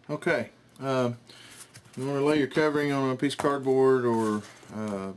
Okay, you want to lay your covering on a piece of cardboard, or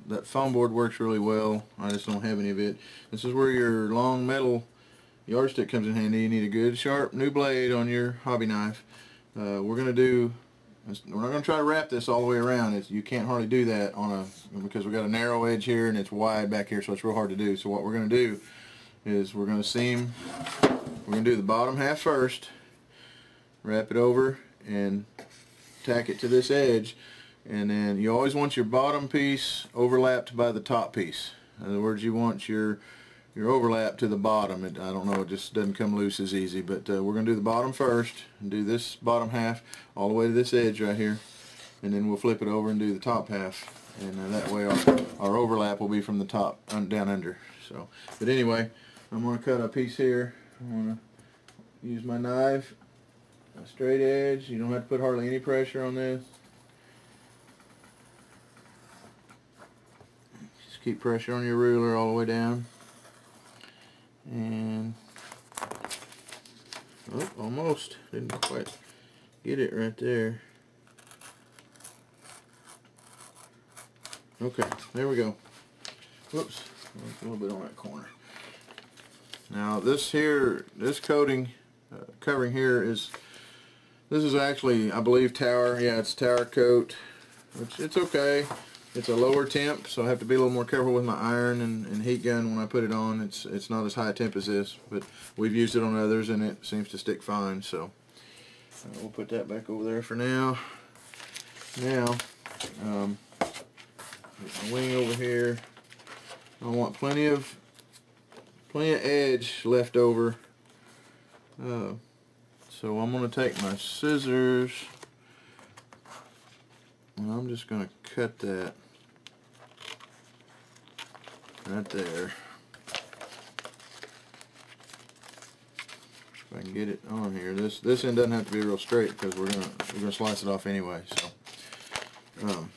that foam board works really well. I just don't have any of it. This is where your long metal yardstick comes in handy. You need a good sharp new blade on your hobby knife. We're not going to try to wrap this all the way around. You can't hardly do that because we got a narrow edge here and it's wide back here, so it's real hard to do. So what we're going to do is we're going to do the bottom half first, wrap it over and tack it to this edge, and then you always want your bottom piece overlapped by the top piece. In other words, you want your overlap to the bottom. I don't know, it just doesn't come loose as easy, but we're going to do the bottom first and do this bottom half all the way to this edge right here, and then we'll flip it over and do the top half, and that way our overlap will be from the top down under. So, but anyway, I'm going to cut a piece here. I'm going to use my knife, a straight edge. You don't have to put hardly any pressure on this. Just keep pressure on your ruler all the way down. And oh, almost didn't quite get it right there. Okay, there we go. Whoops, a little bit on that corner. Now this coating covering here this is actually, I believe, Tower. Yeah, it's Tower coat, which it's okay. It's a lower temp, so I have to be a little more careful with my iron and heat gun when I put it on. It's not as high a temp as this, but we've used it on others and it seems to stick fine. So we'll put that back over there for now. Now, get my wing over here. I want plenty of edge left over. So I'm going to take my scissors and I'm just going to cut that right there. If I can get it on here. This end doesn't have to be real straight because we're gonna slice it off anyway. So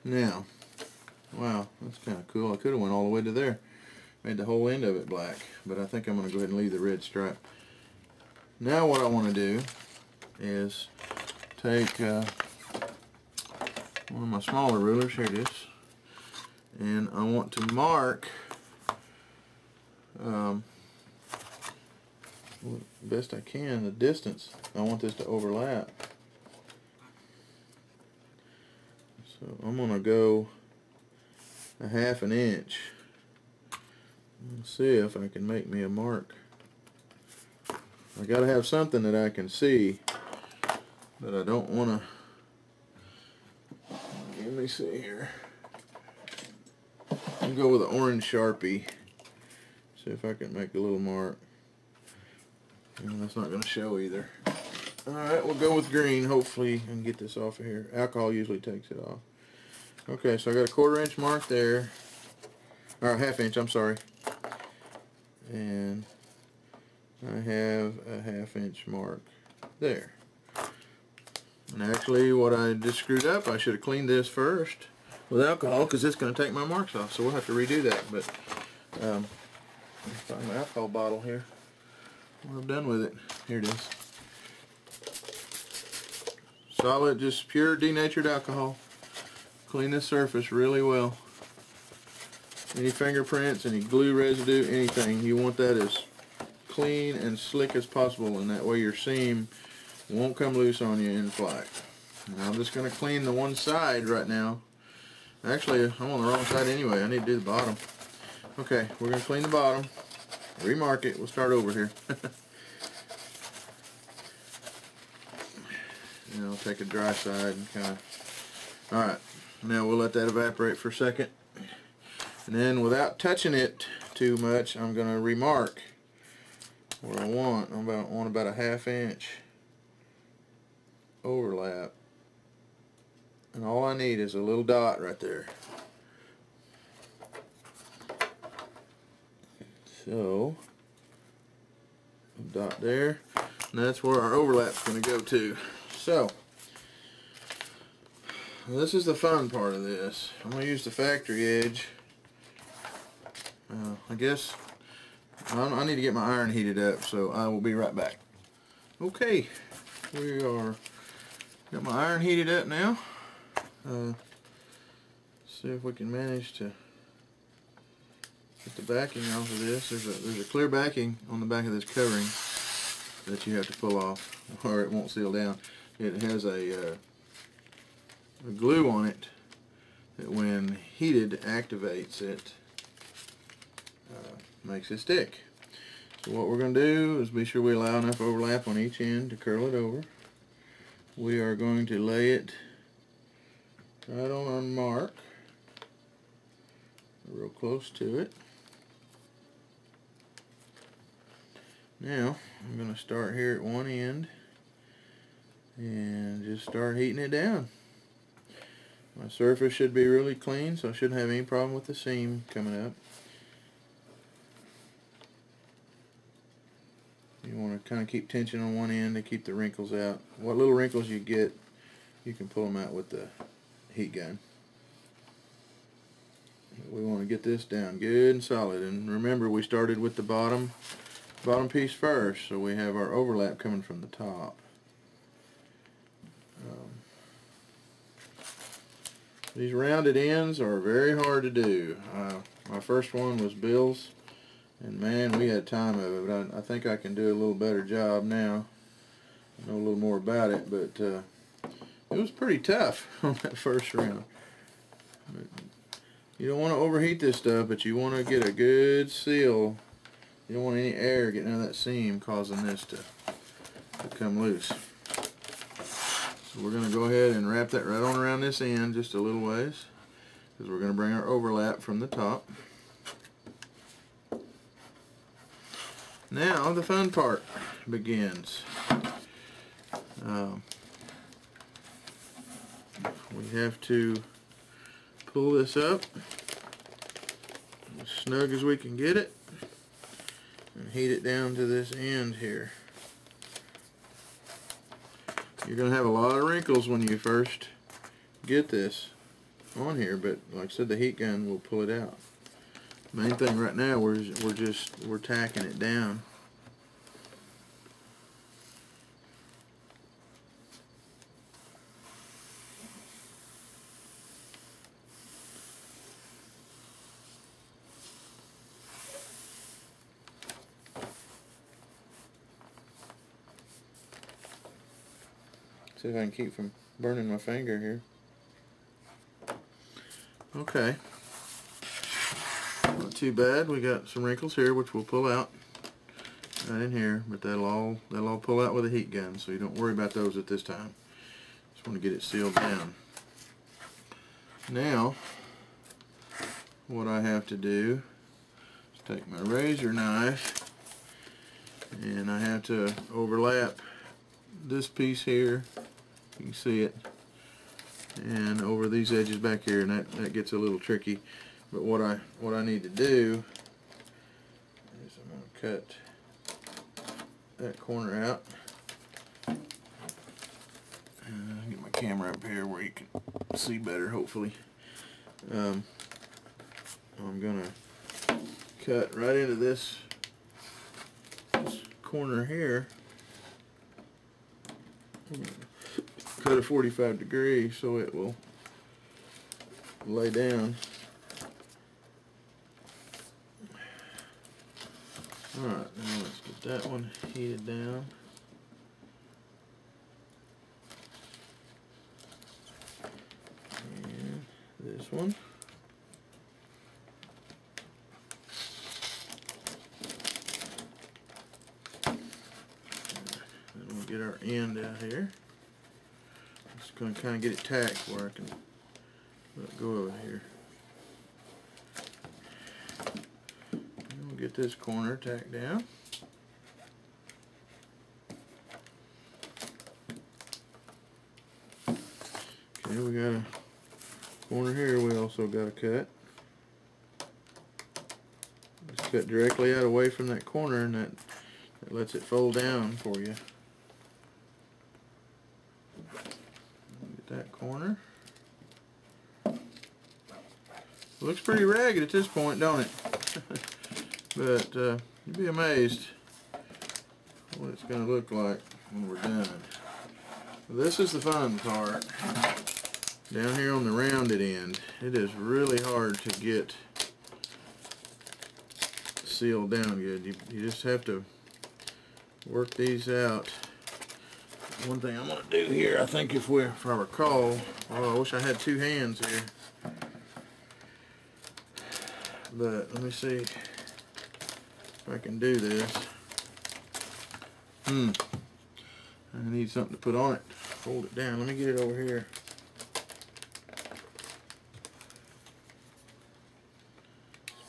now, wow, that's kind of cool. I could have went all the way to there, made the whole end of it black, but I think I'm going to go ahead and leave the red stripe. Now what I want to do is take one of my smaller rulers, here it is, and I want to mark best I can the distance I want this to overlap. So I'm going to go a ½ an inch. Let's see if I can make me a mark. I got to have something that I can see, but I don't want to. Let me see here. I'll go with an orange Sharpie. See if I can make a little mark. And that's not going to show either. Alright, we'll go with green. Hopefully I can get this off of here. Alcohol usually takes it off. Okay, so I got a 1/4 inch mark there. Or ½ inch, I'm sorry. And I have a ½ inch mark there. And actually what I just screwed up, I should have cleaned this first with alcohol because it's going to take my marks off, so we'll have to redo that. But find my alcohol bottle here. What I've done with it. Here it is. Solid, just pure denatured alcohol. Clean this surface really well. Any fingerprints, any glue residue, anything, you want that as clean and slick as possible, and that way your seam won't come loose on you in flight. Now I'm just going to clean the one side right now. Actually, I'm on the wrong side anyway. I need to do the bottom. Okay, we're going to clean the bottom, remark it. We'll start over here. And I'll take a dry side and kind of. Alright, now we'll let that evaporate for a second. And then without touching it too much, I'm going to remark where I want. I want about a ½ inch overlap. And all I need is a little dot right there. So, a dot there. And that's where our overlap's going to go to. So, this is the fun part of this. I'm going to use the factory edge. I guess I need to get my iron heated up, so I will be right back. Okay, got my iron heated up now. See if we can manage to get the backing off of this. There's a clear backing on the back of this covering that you have to pull off, or it won't seal down. It has a glue on it that, when heated, activates it, makes it stick. So what we're going to do is be sure we allow enough overlap on each end to curl it over. We are going to lay it right on our mark, real close to it. Now I'm going to start here at one end and just start heating it down. My surface should be really clean, so I shouldn't have any problem with the seam coming up. You want to kind of keep tension on one end to keep the wrinkles out. What little wrinkles you get, you can pull them out with the heat gun. We want to get this down good and solid, and remember we started with the bottom piece first, so we have our overlap coming from the top. These rounded ends are very hard to do. My first one was Bill's, and man, we had time of it, but I think I can do a little better job now. I know a little more about it, but it was pretty tough on that first round. But you don't want to overheat this stuff, but you want to get a good seal. You don't want any air getting out of that seam causing this to come loose. So we're going to go ahead and wrap that right on around this end just a little ways, because we're going to bring our overlap from the top. Now the fun part begins. We have to pull this up as snug as we can get it and heat it down to this end here. You're going to have a lot of wrinkles when you first get this on here, but like I said, the heat gun will pull it out. Main thing right now, we're tacking it down. See if I can keep from burning my finger here. Okay. Not too bad. We got some wrinkles here, which we'll pull out right in here, but that'll all pull out with a heat gun, so you don't worry about those at this time. Just want to get it sealed down. Now, what I have to do is take my razor knife, and I have to overlap this piece here, you can see it, and over these edges back here, and that gets a little tricky. But what I need to do is I'm going to cut that corner out. And I'll get my camera up here where you can see better, hopefully. I'm going to cut right into this corner here. Cut a 45 degree so it will lay down. Alright, now let's get that one heated down. And this one. Then we'll get our end out here. Just going to kind of get it tacked where I can let go of it here. And we'll get this corner tacked down. Okay, we got a corner here we also got to cut. Just cut directly out away from that corner, and that lets it fold down for you. That corner. Looks pretty ragged at this point, don't it? But you'd be amazed what it's going to look like. when we're done. This is the fun part. Down here on the rounded end, it is really hard to get sealed down good. You just have to work these out. One thing I'm going to do here, I think if I recall, oh, I wish I had two hands here. But let me see if I can do this. I need something to put on it. Fold it down. Let me get it over here.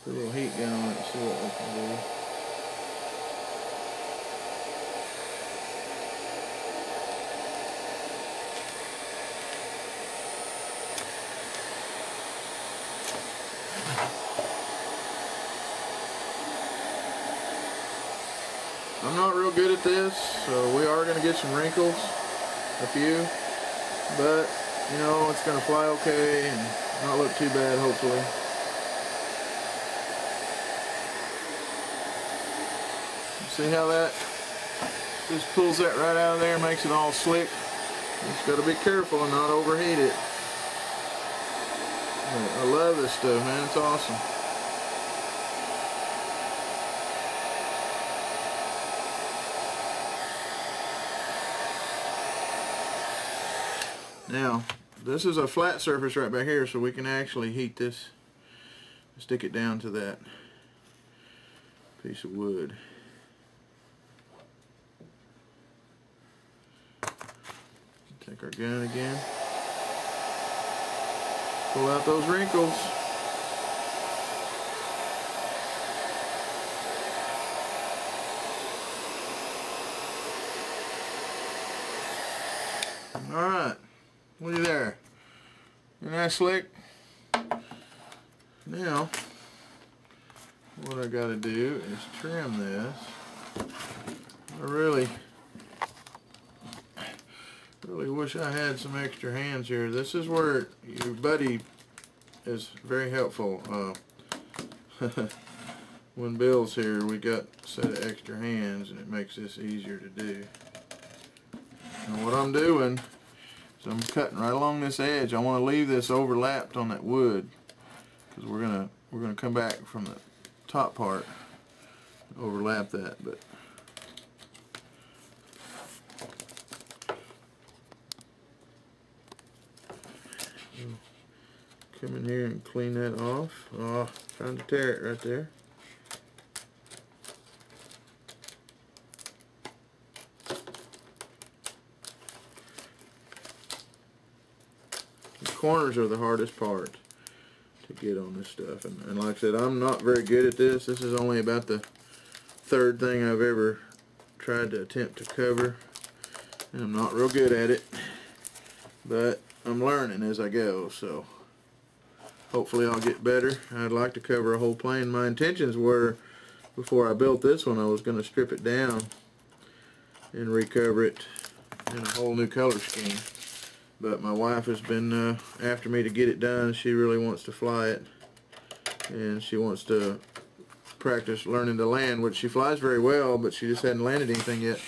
Put a little heat gun on it and see what we can do. I'm not real good at this, so we are going to get some wrinkles, a few, but you know, it's going to fly okay and not look too bad, hopefully. See how that just pulls that right out of there, makes it all slick. Just got to be careful and not overheat it. But I love this stuff, man. It's awesome. Now, this is a flat surface right back here, so we can actually heat this, stick it down to that piece of wood. Take our gun again, pull out those wrinkles. Alright. Look at there. Isn't that slick? Now, what I got to do is trim this. I really wish I had some extra hands here. This is where your buddy is very helpful. When Bill's here, we got a set of extra hands, and it makes this easier to do. And what I'm doing, so I'm cutting right along this edge. I want to leave this overlapped on that wood, because we're gonna come back from the top part, overlap that. But come in here and clean that off. Oh, trying to tear it right there. Corners are the hardest part to get on this stuff, and like I said, I'm not very good at this. This is only about the third thing I've ever tried to attempt to cover, and I'm not real good at it, but I'm learning as I go, so hopefully I'll get better. I'd like to cover a whole plane. My intentions were, before I built this one, I was going to strip it down and recover it in a whole new color scheme. But my wife has been after me to get it done. She really wants to fly it, and she wants to practice learning to land, which she flies very well, but she just hadn't landed anything yet.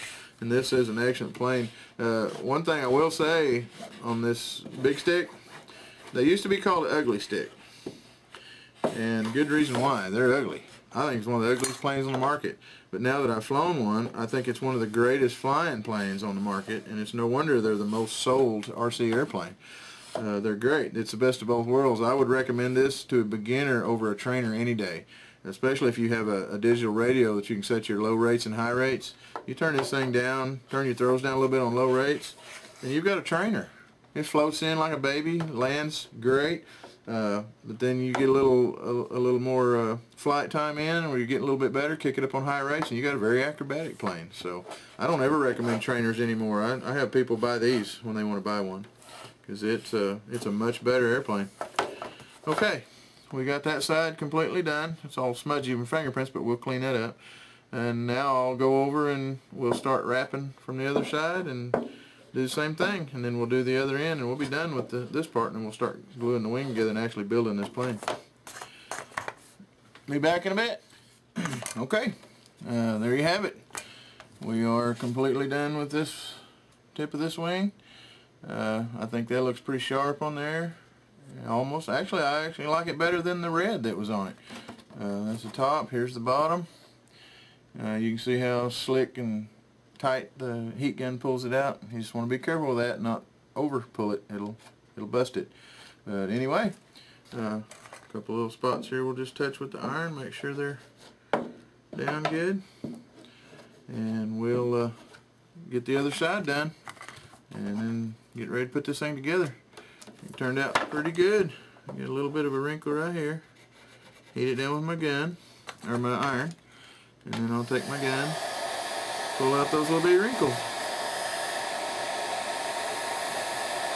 And this is an excellent plane. One thing I will say on this big stick, they used to be called an ugly stick, and good reason why. They're ugly. I think it's one of the ugliest planes on the market. But now that I've flown one, I think it's one of the greatest flying planes on the market, and it's no wonder they're the most sold RC airplane. They're great. It's the best of both worlds. I would recommend this to a beginner over a trainer any day, especially if you have a digital radio that you can set your low rates and high rates. You turn this thing down, turn your throws down a little bit on low rates, and you've got a trainer. It floats in like a baby, lands great. But then you get a little more flight time in, or you get a little bit better, kick it up on high rates, and you got a very acrobatic plane. So I don't ever recommend trainers anymore. I have people buy these when they want to buy one, because it's a much better airplane. Okay, we got that side completely done. It's all smudgy from fingerprints, but we'll clean that up. And now I'll go over and we'll start wrapping from the other side and do the same thing, and then we'll do the other end, and we'll be done with this part, and then we'll start gluing the wing together and actually building this plane. Be back in a bit. Okay, there you have it. we are completely done with this tip of this wing. I think that looks pretty sharp on there. Almost. Actually, I actually like it better than the red that was on it. That's the top. Here's the bottom. You can see how slick and tight the heat gun pulls it out. You just want to be careful with that, not over pull it. It'll bust it. But anyway, a couple little spots here we'll just touch with the iron, make sure they're down good, and we'll get the other side done and then get ready to put this thing together. It turned out pretty good. I get a little bit of a wrinkle right here. Heat it down with my gun, or my iron, and then I'll take my gun, pull out those little bitty wrinkles.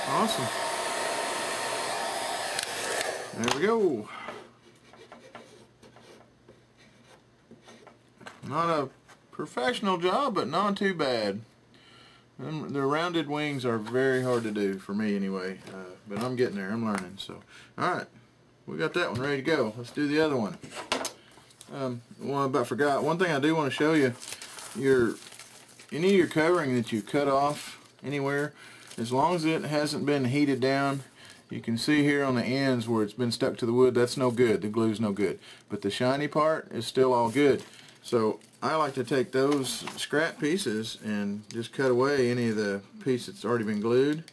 Awesome. There we go. Not a professional job, but not too bad. The rounded wings are very hard to do, for me anyway, but I'm getting there, I'm learning. So, alright, we got that one ready to go. Let's do the other one. Well, I about forgot, one thing I do want to show you, any of your covering that you cut off anywhere, as long as it hasn't been heated down, you can see here on the ends where it's been stuck to the wood, that's no good, the glue's no good. But the shiny part is still all good. So I like to take those scrap pieces and just cut away any of the piece that's already been glued.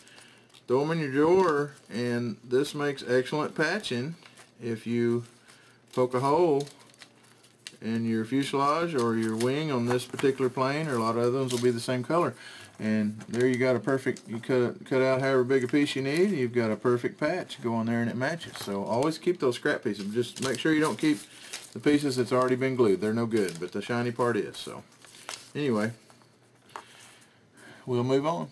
Throw them in your drawer, and this makes excellent patching if you poke a hole in your fuselage or your wing on this particular plane, or a lot of other ones will be the same color. And there you got a perfect, you cut out however big a piece you need, you've got a perfect patch. Go on there and it matches. So always keep those scrap pieces. Just make sure you don't keep the pieces that's already been glued. They're no good, but the shiny part is. So anyway, we'll move on.